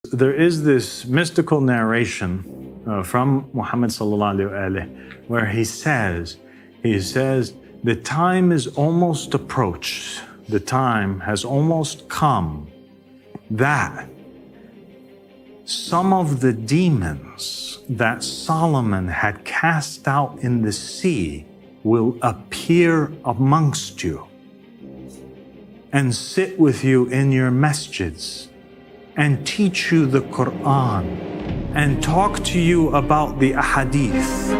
There is this mystical narration from Muhammad sallallahu alaihi wasallam where he says, the time is almost approached, the time has almost come that some of the demons that Solomon had cast out in the sea will appear amongst you and sit with you in your masjids and teach you the Quran and talk to you about the ahadith.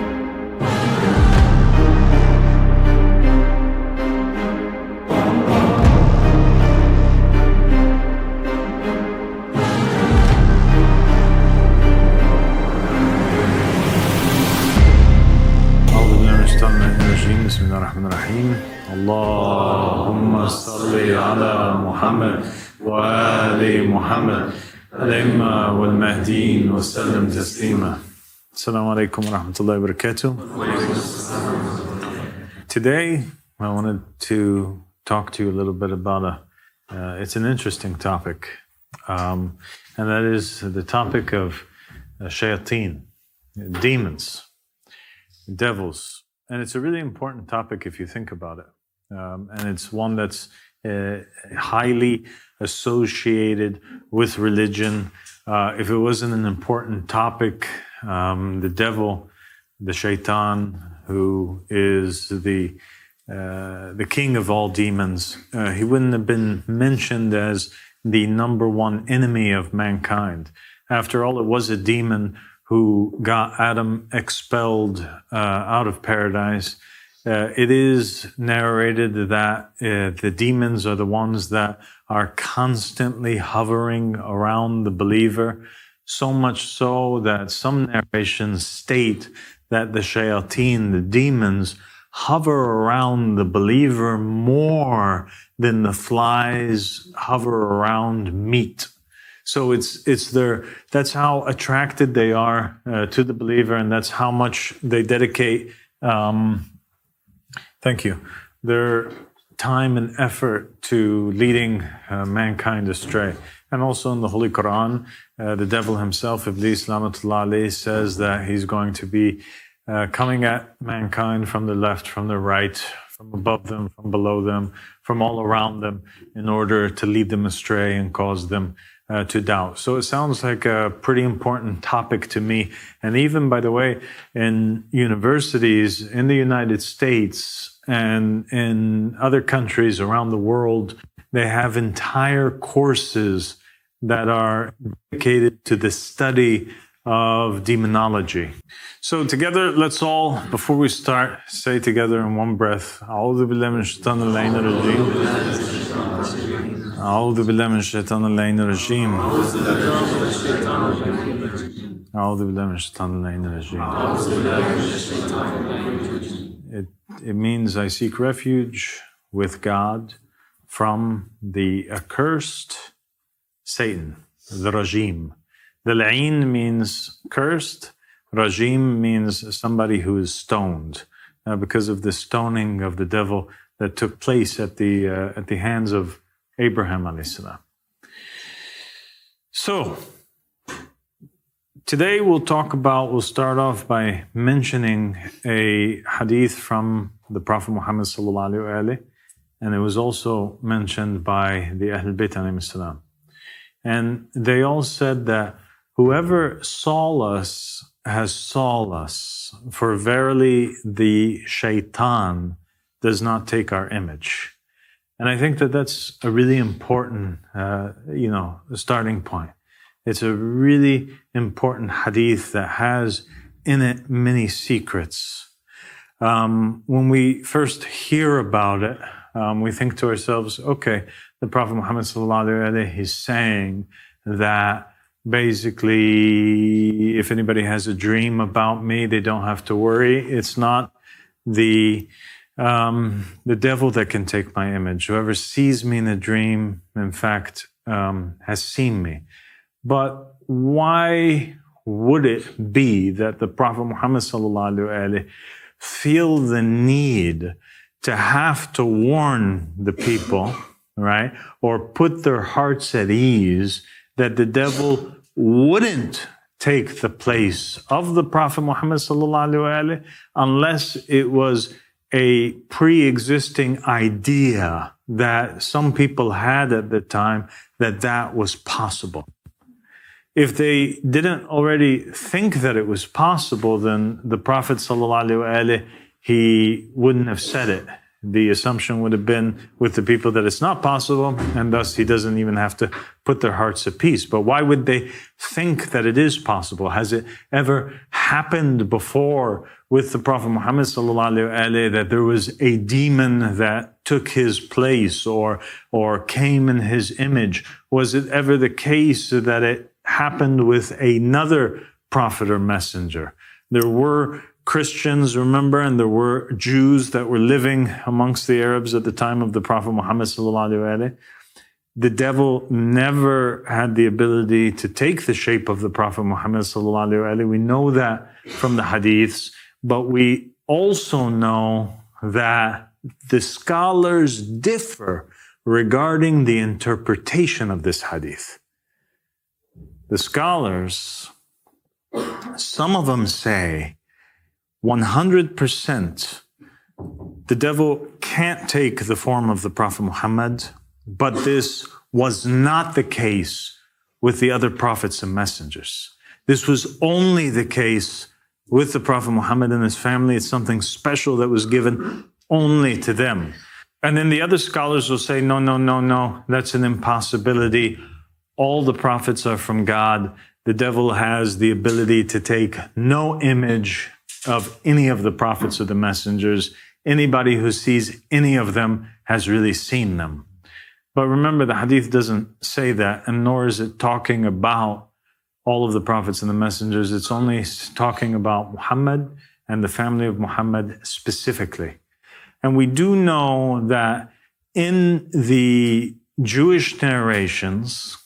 Bismillahirrahmanirrahim. Allahumma salli ala Muhammad wa ali Muhammad al-imma wal mahdin wa sallam taslima. Assalamu alaikum wa rahmatullahi wa barakatuh. Today I wanted to talk to you a little bit about it's an interesting topic, and that is the topic of shayateen, demons, devils. And it's a really important topic if you think about it. And it's one that's highly associated with religion. If it wasn't an important topic, the devil, the shaitan, who is the king of all demons, he wouldn't have been mentioned as the number one enemy of mankind. After all, it was a demon who got Adam expelled out of paradise. It is narrated that the demons are the ones that are constantly hovering around the believer, so much so that some narrations state that the shayateen, the demons, hover around the believer more than the flies hover around meat. So that's how attracted they are to the believer, and that's how much they dedicate, their time and effort to leading mankind astray. And also in the Holy Quran, the devil himself, Iblis Lamatullah alayhi, says that he's going to be coming at mankind from the left, from the right, from above them, from below them, from all around them, in order to lead them astray and cause them to doubt. So it sounds like a pretty important topic to me. And even, by the way, in universities in the United States and in other countries around the world, they have entire courses that are dedicated to the study of demonology. So together, let's all, before we start, say together in one breath, A'udhu billahi min shaitanir rajim. أعوذ بالله من الشيطان اللعين الرجيم أعوذ بالله من الشيطان اللعين الرجيم. It means I seek refuge with God from the accursed Satan, the Rajim. The la'in means cursed, Rajim means somebody who is stoned, because of the stoning of the devil that took place at the hands of Abraham alayhi salam. So, today we'll start off by mentioning a hadith from the Prophet Muhammad sallallahu alaihi wasallam, and it was also mentioned by the Ahl Bayt alayhi salam. And they all said that whoever saw us has saw us, for verily the shaitan does not take our image. And I think that that's a really important, starting point. It's a really important hadith that has in it many secrets. When we first hear about it, we think to ourselves, okay, the Prophet Muhammad sallallahu alaihi wasallam, he's saying that basically, if anybody has a dream about me, they don't have to worry. It's not the devil that can take my image. Whoever sees me in a dream, in fact, has seen me. But why would it be that the Prophet Muhammad sallallahu alaihi wasallam feel the need to have to warn the people, right, or put their hearts at ease that the devil wouldn't take the place of the Prophet Muhammad sallallahu alaihi wasallam unless it was a pre-existing idea that some people had at the time that was possible. If they didn't already think that it was possible, then the Prophet ﷺ, he wouldn't have said it. The assumption would have been with the people that it's not possible, and thus he doesn't even have to put their hearts at peace. But why would they think that it is possible? Has it ever happened before with the Prophet Muhammad ﷺ that there was a demon that took his place or came in his image? Was it ever the case that it happened with another prophet or messenger? There were Christians, remember, and there were Jews that were living amongst the Arabs at the time of the Prophet Muhammad sallallahu alaihi wasallam. The devil never had the ability to take the shape of the Prophet Muhammad sallallahu alaihi wasallam. We know that from the hadiths, but we also know that the scholars differ regarding the interpretation of this hadith. The scholars, some of them say 100% the devil can't take the form of the Prophet Muhammad, but this was not the case with the other prophets and messengers. This was only the case with the Prophet Muhammad and his family. It's something special that was given only to them. And then the other scholars will say, no, that's an impossibility. All the prophets are from God. The devil has the ability to take no image of any of the prophets or the messengers. Anybody who sees any of them has really seen them. But remember, the hadith doesn't say that, and nor is it talking about all of the prophets and the messengers. It's only talking about Muhammad and the family of Muhammad specifically. And we do know that in the Jewish narrations,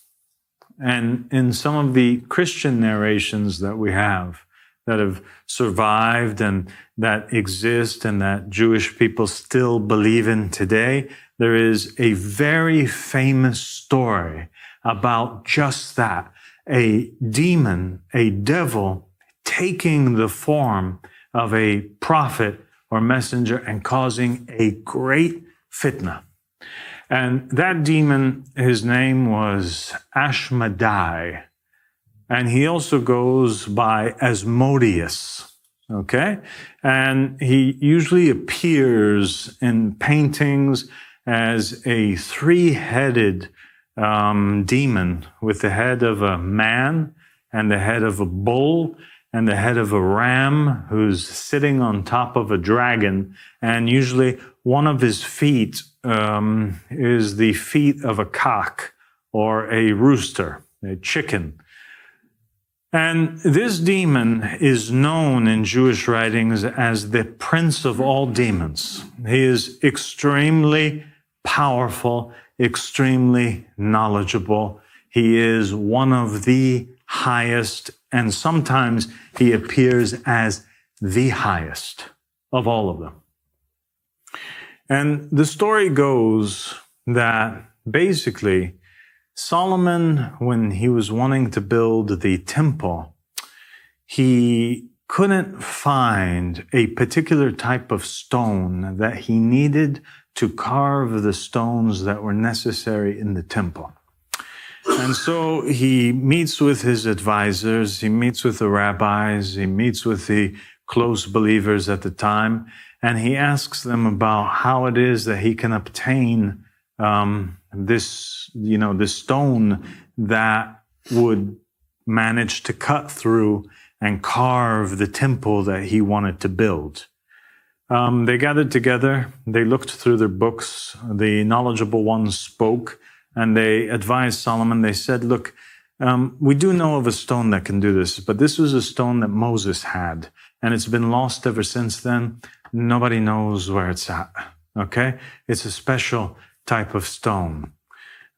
and in some of the Christian narrations that we have that have survived and that exist and that Jewish people still believe in today, there is a very famous story about just that. A demon, a devil, taking the form of a prophet or messenger and causing a great fitna. And that demon, his name was AHMADI. And he also goes by Asmodeus. Okay? And he usually appears in paintings as a three-headed demon with the head of a man and the head of a bull and the head of a ram who's sitting on top of a dragon. And usually one of his feet is the feet of a cock or a rooster, a chicken. And this demon is known in Jewish writings as the prince of all demons. He is extremely powerful, extremely knowledgeable. He is one of the highest, and sometimes he appears as the highest of all of them. And the story goes that basically Solomon, when he was wanting to build the temple, he couldn't find a particular type of stone that he needed to carve the stones that were necessary in the temple. And so he meets with his advisors, he meets with the rabbis, he meets with the close believers at the time, and he asks them about how it is that he can obtain this stone that would manage to cut through and carve the temple that he wanted to build. They gathered together, they looked through their books, the knowledgeable ones spoke, and they advised Solomon. They said, look, we do know of a stone that can do this, but this was a stone that Moses had, and it's been lost ever since then. Nobody knows where it's at, okay? It's a special type of stone.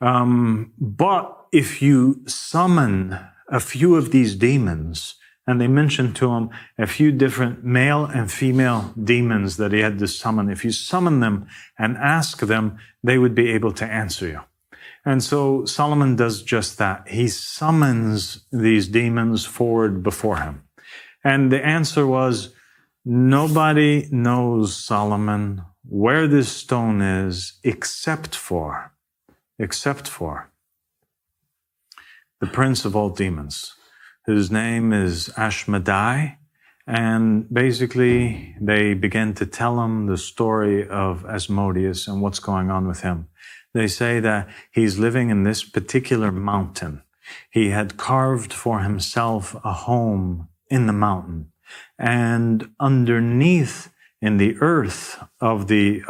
But if you summon a few of these demons, and they mentioned to him a few different male and female demons that he had to summon, if you summon them and ask them, they would be able to answer you. And so Solomon does just that. He summons these demons forward before him. And the answer was, nobody knows, Solomon, where this stone is except for the prince of all demons, whose name is AHMADI. And basically, they began to tell him the story of Asmodeus and what's going on with him. They say that he's living in this particular mountain. He had carved for himself a home in the mountain. And underneath, in the earth of the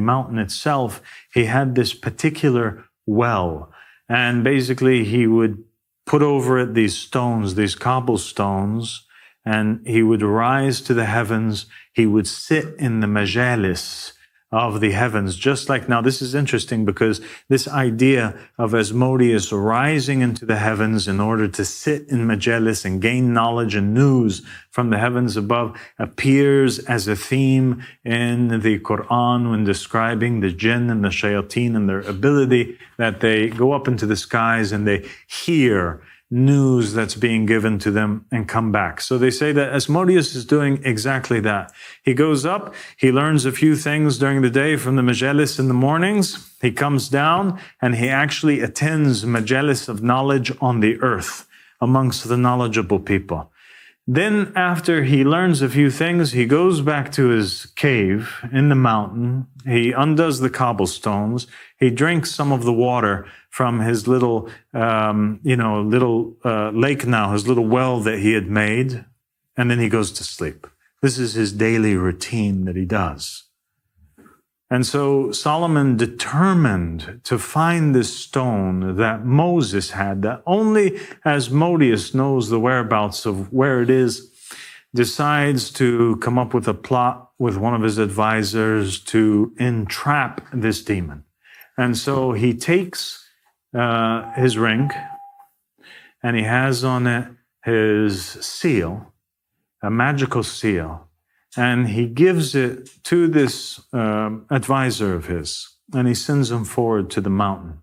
mountain itself, he had this particular well. And basically, he would put over it these stones, these cobblestones, and he would rise to the heavens. He would sit in the majalis of the heavens, just like now. This is interesting because this idea of Asmodeus rising into the heavens in order to sit in majalis and gain knowledge and news from the heavens above appears as a theme in the Quran when describing the jinn and the shayateen and their ability that they go up into the skies and they hear news that's being given to them and come back. So they say that Asmodeus is doing exactly that. He goes up, he learns a few things during the day from the majalis in the mornings. He comes down and he actually attends majalis of knowledge on the earth amongst the knowledgeable people. Then after he learns a few things, he goes back to his cave in the mountain. He undoes the cobblestones. He drinks some of the water from his little, lake now, his little well that he had made. And then he goes to sleep. This is his daily routine that he does. And so Solomon determined to find this stone that Moses had, that only Asmodeus knows the whereabouts of where it is, decides to come up with a plot with one of his advisors to entrap this demon. And so he takes his ring and he has on it his seal, a magical seal. And he gives it to this advisor of his, and he sends him forward to the mountain.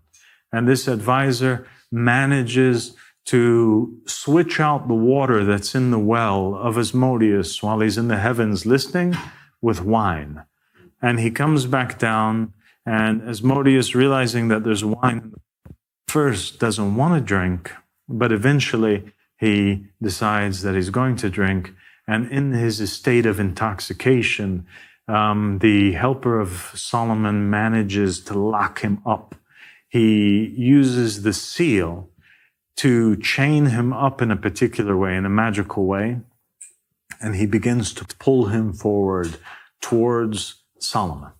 And this advisor manages to switch out the water that's in the well of Asmodeus while he's in the heavens listening with wine. And he comes back down, and Asmodeus, realizing that there's wine, first doesn't want to drink, but eventually he decides that he's going to drink. And in his state of intoxication, the helper of Solomon manages to lock him up. He uses the seal to chain him up in a particular way, in a magical way, and he begins to pull him forward towards Solomon.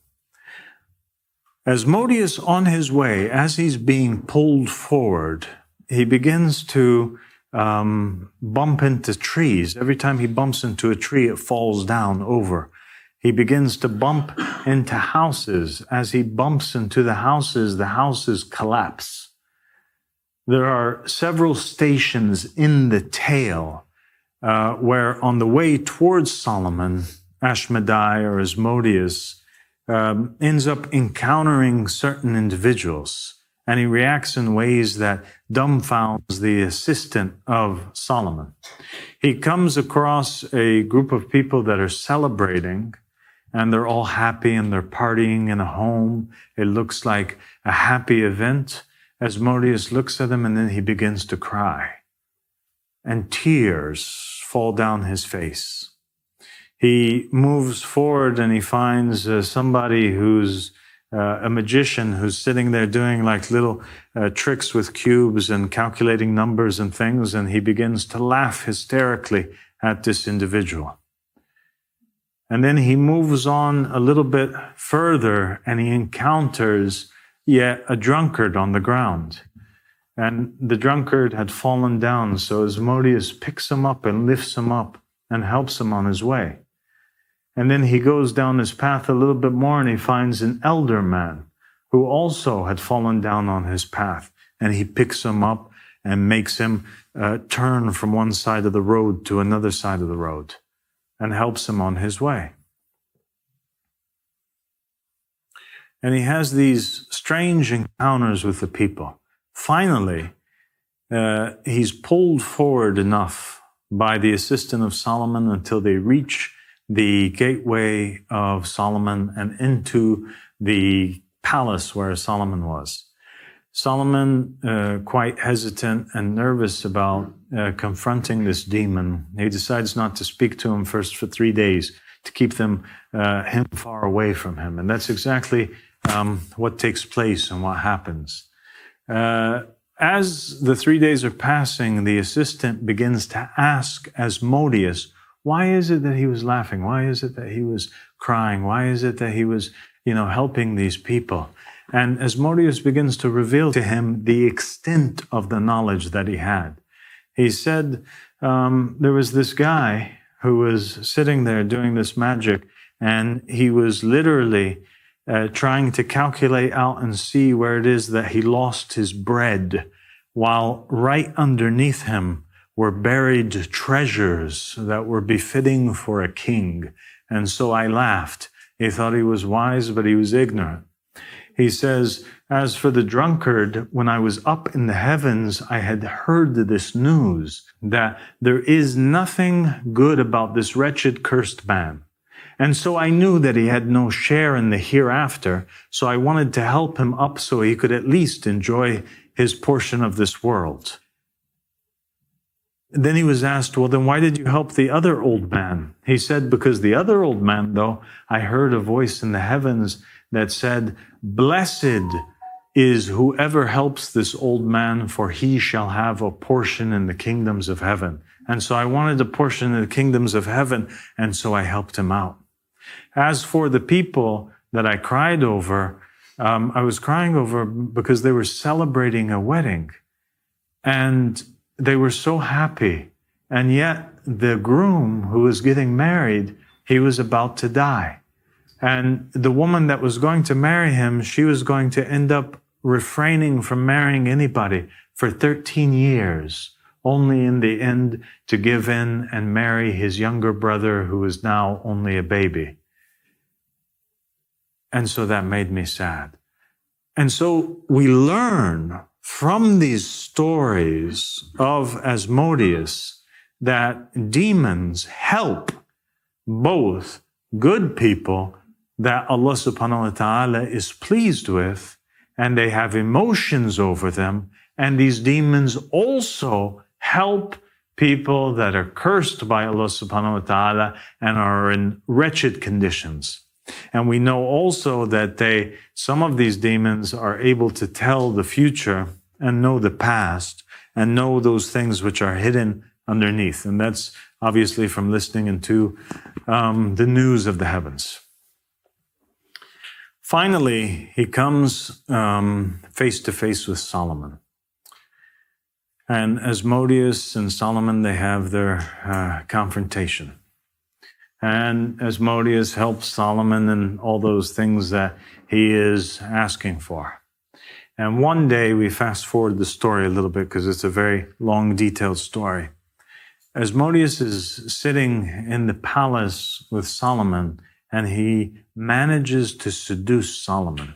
Asmodeus, on his way, as he's being pulled forward, he begins to bump into trees. Every time he bumps into a tree, it falls down over. He begins to bump into houses. As he bumps into the houses collapse. There are several stations in the tale where on the way towards Solomon, AHMADI or Asmodeus ends up encountering certain individuals. And he reacts in ways that dumbfounds the assistant of Solomon. He comes across a group of people that are celebrating, and they're all happy and they're partying in a home. It looks like a happy event. Asmodeus looks at them and then he begins to cry. And tears fall down his face. He moves forward and he finds somebody who's a magician who's sitting there doing like little tricks with cubes and calculating numbers and things, and he begins to laugh hysterically at this individual. And then he moves on a little bit further and he encounters yet a drunkard on the ground. And the drunkard had fallen down, so Asmodeus picks him up and lifts him up and helps him on his way. And then he goes down his path a little bit more and he finds an elder man who also had fallen down on his path. And he picks him up and makes him turn from one side of the road to another side of the road and helps him on his way. And he has these strange encounters with the people. Finally, he's pulled forward enough by the assistance of Solomon until they reach the gateway of Solomon and into the palace where Solomon was. Solomon, quite hesitant and nervous about confronting this demon, he decides not to speak to him first for 3 days to keep him far away from him. And that's exactly what takes place and what happens. As the 3 days are passing, the assistant begins to ask Asmodeus, why is it that he was laughing? Why is it that he was crying? Why is it that he was, helping these people? And Asmodeus begins to reveal to him the extent of the knowledge that he had. He said, there was this guy who was sitting there doing this magic, and he was literally trying to calculate out and see where it is that he lost his bread, while right underneath him were buried treasures that were befitting for a king. And so I laughed. He thought he was wise, but he was ignorant. He says, as for the drunkard, when I was up in the heavens, I had heard this news that there is nothing good about this wretched, cursed man. And so I knew that he had no share in the hereafter, so I wanted to help him up so he could at least enjoy his portion of this world. Then he was asked, well, then why did you help the other old man? He said, because the other old man, though, I heard a voice in the heavens that said, blessed is whoever helps this old man, for he shall have a portion in the kingdoms of heaven. And so I wanted a portion in the kingdoms of heaven, and so I helped him out. As for the people that I cried over, I was crying over because they were celebrating a wedding, and they were so happy. And yet the groom who was getting married, he was about to die. And the woman that was going to marry him, she was going to end up refraining from marrying anybody for 13 years, only in the end to give in and marry his younger brother who is now only a baby. And so that made me sad. And so we learn from these stories of Asmodeus that demons help both good people that Allah subhanahu wa ta'ala is pleased with, and they have emotions over them. And these demons also help people that are cursed by Allah subhanahu wa ta'ala and are in wretched conditions. And we know also that some of these demons are able to tell the future and know the past and know those things which are hidden underneath. And that's obviously from listening into the news of the heavens. Finally, he comes face to face with Solomon. And Asmodeus and Solomon, they have their confrontation. And Asmodeus helps Solomon in all those things that he is asking for. And one day, we fast forward the story a little bit because it's a very long, detailed story. Asmodeus is sitting in the palace with Solomon, and he manages to seduce Solomon.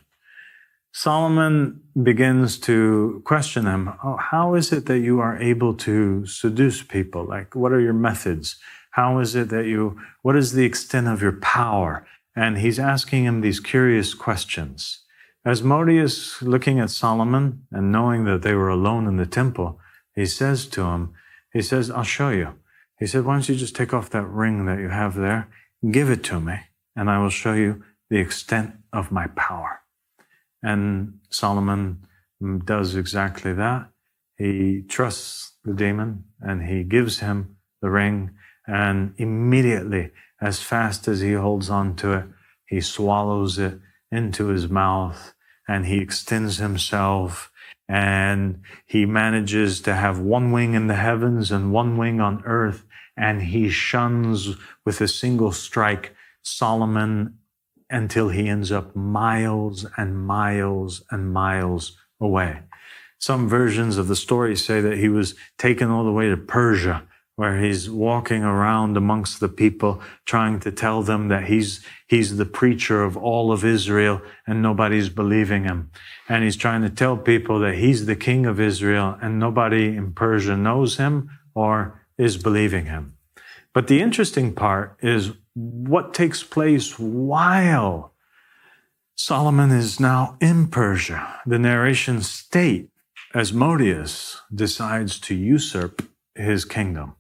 Solomon begins to question him. Oh, how is it that you are able to seduce people? Like, what are your methods? How is it that what is the extent of your power? And he's asking him these curious questions. Asmodeus, looking at Solomon and knowing that they were alone in the temple, he says to him, I'll show you. He said, why don't you just take off that ring that you have there, give it to me, and I will show you the extent of my power. And Solomon does exactly that. He trusts the demon and he gives him the ring, and immediately, as fast as he holds on to it, he swallows it into his mouth and he extends himself, and he manages to have one wing in the heavens and one wing on earth, and he shuns with a single strike Solomon until he ends up miles and miles and miles away. Some versions of the story say that he was taken all the way to Persia, where he's walking around amongst the people trying to tell them that he's the preacher of all of Israel and nobody's believing him. And he's trying to tell people that he's the king of Israel and nobody in Persia knows him or is believing him. But the interesting part is what takes place while Solomon is now in Persia. The narration state Asmodeus decides to usurp his kingdom.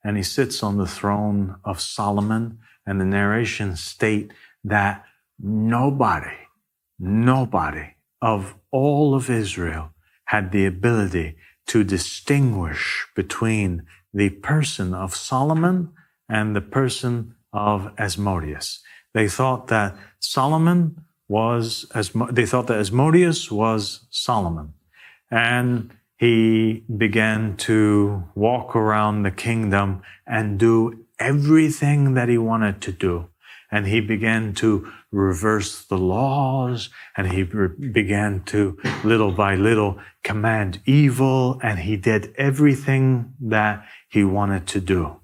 And he sits on the throne of Solomon, and the narration state that nobody of all of Israel had the ability to distinguish between the person of Solomon and the person of Asmodeus. They thought that Asmodeus was Solomon. And he began to walk around the kingdom and do everything that he wanted to do. And he began to reverse the laws, and he began to, little by little, command evil, and he did everything that he wanted to do.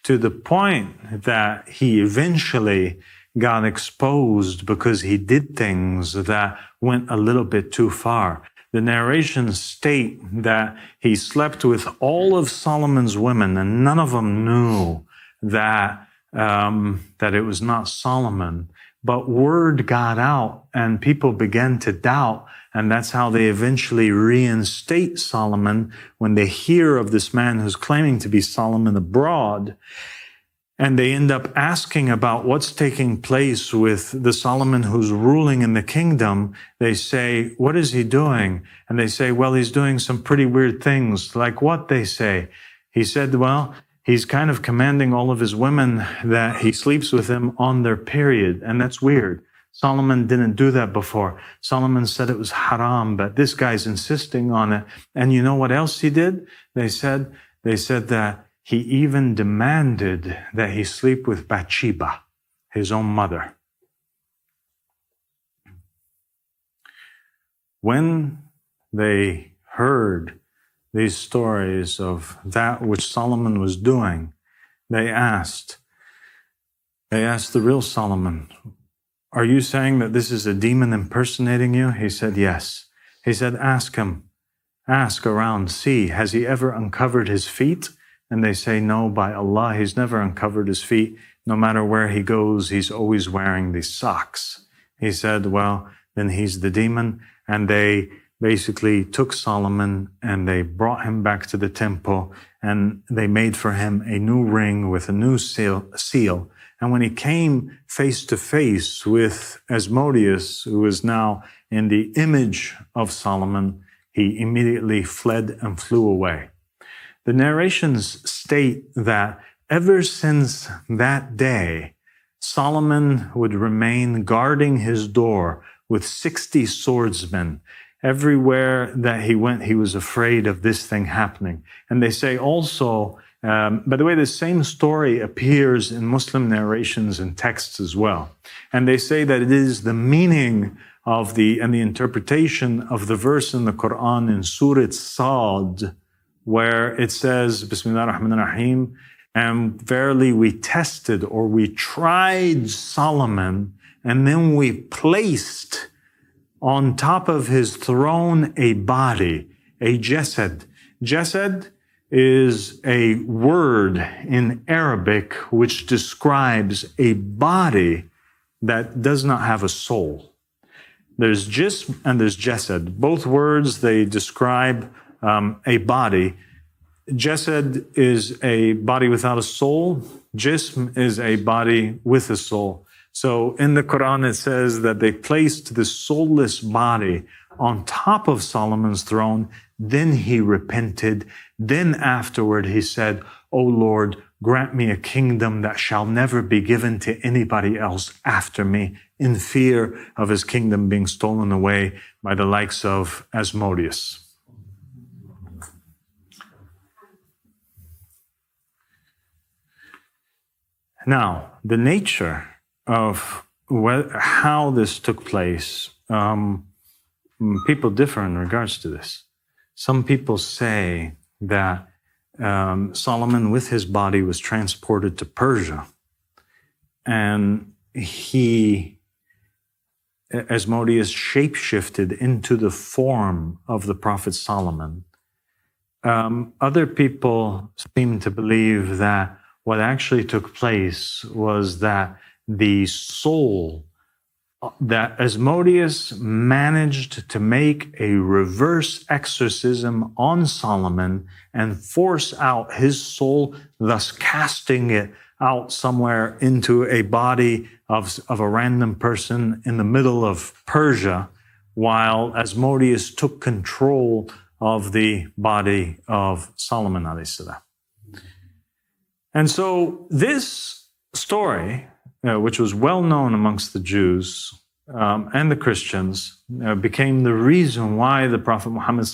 To the point that he eventually got exposed because he did things that went a little bit too far. The narrations state that he slept with all of Solomon's women, and none of them knew that it was not Solomon. But word got out, and people began to doubt, and that's how they eventually reinstate Solomon when they hear of this man who's claiming to be Solomon abroad. And they end up asking about what's taking place with the Solomon who's ruling in the kingdom. They say, what is he doing? And they say, well, he's doing some pretty weird things. Like what, they say? He said, well, he's kind of commanding all of his women that he sleeps with them on their period. And that's weird. Solomon didn't do that before. Solomon said it was haram, but this guy's insisting on it. And you know what else he did? They said that he even demanded that he sleep with Bathsheba, his own mother. When they heard these stories of that which Solomon was doing, they asked the real Solomon, are you saying that this is a demon impersonating you? He said, yes. He said, ask him, ask around, see, has he ever uncovered his feet? And they say, no, by Allah, he's never uncovered his feet. No matter where he goes, he's always wearing these socks. He said, well, then he's the demon. And they basically took Solomon and they brought him back to the temple, and they made for him a new ring with a new seal. And when he came face to face with Asmodeus, who is now in the image of Solomon, he immediately fled and flew away. The narrations state that ever since that day, Solomon would remain guarding his door with 60 swordsmen. Everywhere that he went, he was afraid of this thing happening. And they say also, by the way, the same story appears in Muslim narrations and texts as well. And they say that it is the meaning of and the interpretation of the verse in the Quran in Surah Sad, where it says, Bismillah ar-Rahman ar-Rahim, and verily we tested, or we tried Solomon, and then we placed on top of his throne a body, a jasad. Jasad is a word in Arabic which describes a body that does not have a soul. There's jism and there's jasad. Both words, they describe a body. Jasad is a body without a soul. Jism is a body with a soul. So in the Quran, it says that they placed this soulless body on top of Solomon's throne. Then he repented. Then afterward, he said, O Lord, grant me a kingdom that shall never be given to anybody else after me, in fear of his kingdom being stolen away by the likes of Asmodeus. Now, the nature of how this took place, people differ in regards to this. Some people say that Solomon with his body was transported to Persia, and Asmodeus shapeshifted into the form of the Prophet Solomon. Other people seem to believe that what actually took place was that the soul, that Asmodeus managed to make a reverse exorcism on Solomon and force out his soul, thus casting it out somewhere into a body of a random person in the middle of Persia, while Asmodeus took control of the body of Solomon alayhi salam. And so this story, which was well known amongst the Jews and the Christians, became the reason why the Prophet Muhammad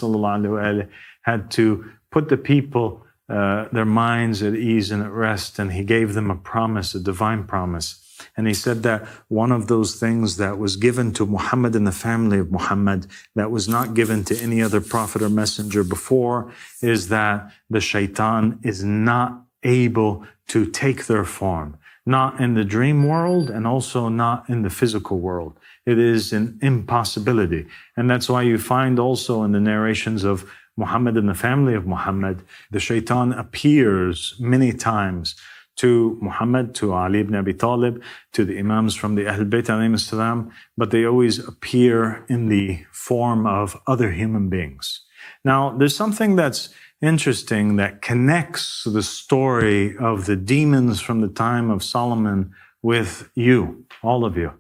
had to put the people, their minds at ease and at rest, and he gave them a promise, a divine promise. And he said that one of those things that was given to Muhammad and the family of Muhammad that was not given to any other prophet or messenger before is that the shaitan is not able to take their form, not in the dream world and also not in the physical world. It is an impossibility. And that's why you find also in the narrations of Muhammad and the family of Muhammad, the shaitan appears many times to Muhammad, to Ali ibn Abi Talib, to the Imams from the Ahl Bayt alayhim salam, but they always appear in the form of other human beings. Now, there's something that's interesting that connects the story of the demons from the time of Solomon with you, all of you,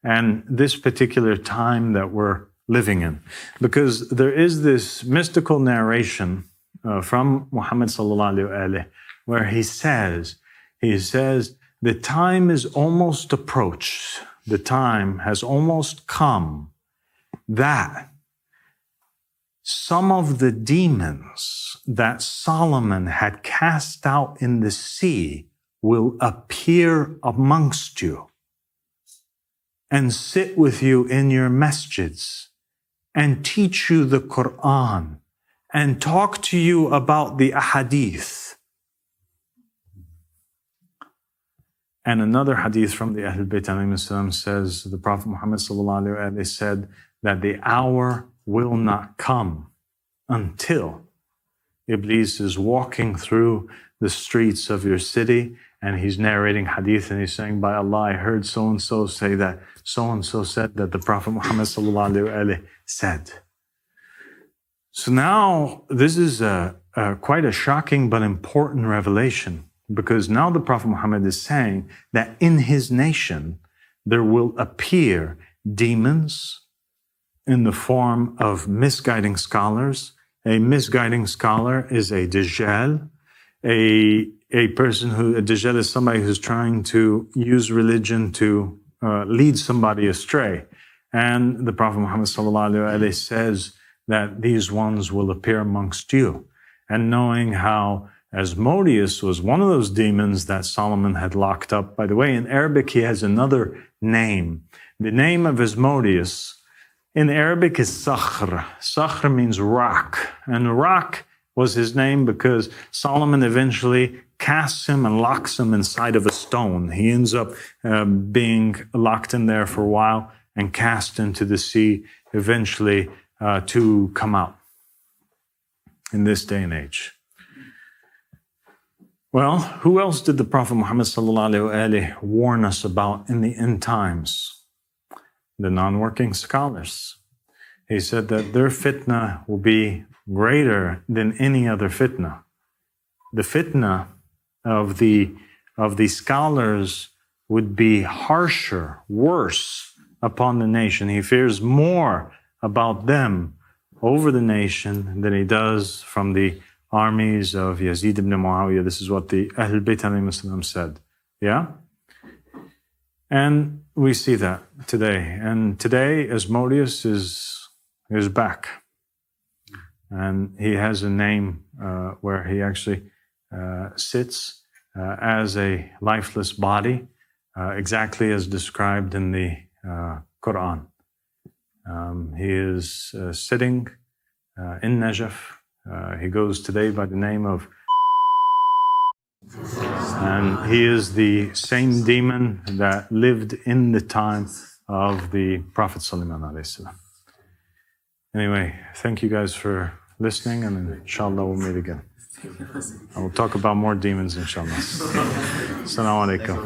and this particular time that we're living in. Because there is this mystical narration from Muhammad sallallahu alaihi where he says, the time is almost approached, the time has almost come that some of the demons that Solomon had cast out in the sea will appear amongst you and sit with you in your masjids and teach you the Quran and talk to you about the ahadith. And another hadith from the Ahl Bayt alayhim salam says, the Prophet Muhammad sallallahu alaihi wasallam said that the hour will not come until Iblis is walking through the streets of your city and he's narrating hadith and he's saying, by Allah, I heard so-and-so say that so-and-so said that the Prophet Muhammad sallallahu alaihi wasallam said. So now this is quite a shocking but important revelation, because now the Prophet Muhammad is saying that in his nation there will appear demons in the form of misguiding scholars. A misguiding scholar is a Dajjal. A person a Dajjal is somebody who's trying to use religion to lead somebody astray. And the Prophet Muhammad ﷺ says that these ones will appear amongst you. And knowing how Asmodeus was one of those demons that Solomon had locked up. By the way, in Arabic, he has another name. The name of Asmodeus in Arabic is Sakhr. Sakhr means rock. And rock was his name because Solomon eventually casts him and locks him inside of a stone. He ends up being locked in there for a while and cast into the sea, eventually to come out in this day and age. Well, who else did the Prophet Muhammad ﷺ warn us about in the end times? The non-working scholars. He said that their fitna will be greater than any other fitna. The fitna of the scholars would be harsher, worse upon the nation. He fears more about them over the nation than he does from the armies of Yazid ibn Muawiyah. This is what the Ahl Bayt alayhim said. Yeah? And we see that today. And today, Asmodeus is back. And he has a name where he actually sits as a lifeless body, exactly as described in the Quran. He is sitting in Najaf. He goes today by the name of And he is the same demon that lived in the time of the Prophet Sulaiman alayhi salam. Anyway, thank you guys for listening, and inshallah we'll meet again. I will talk about more demons inshallah. Assalamu alaikum.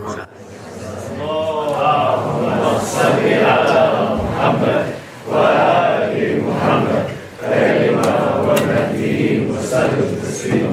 اللهم صل على محمد وآل محمد كلمة ومهدي وسلم تسليما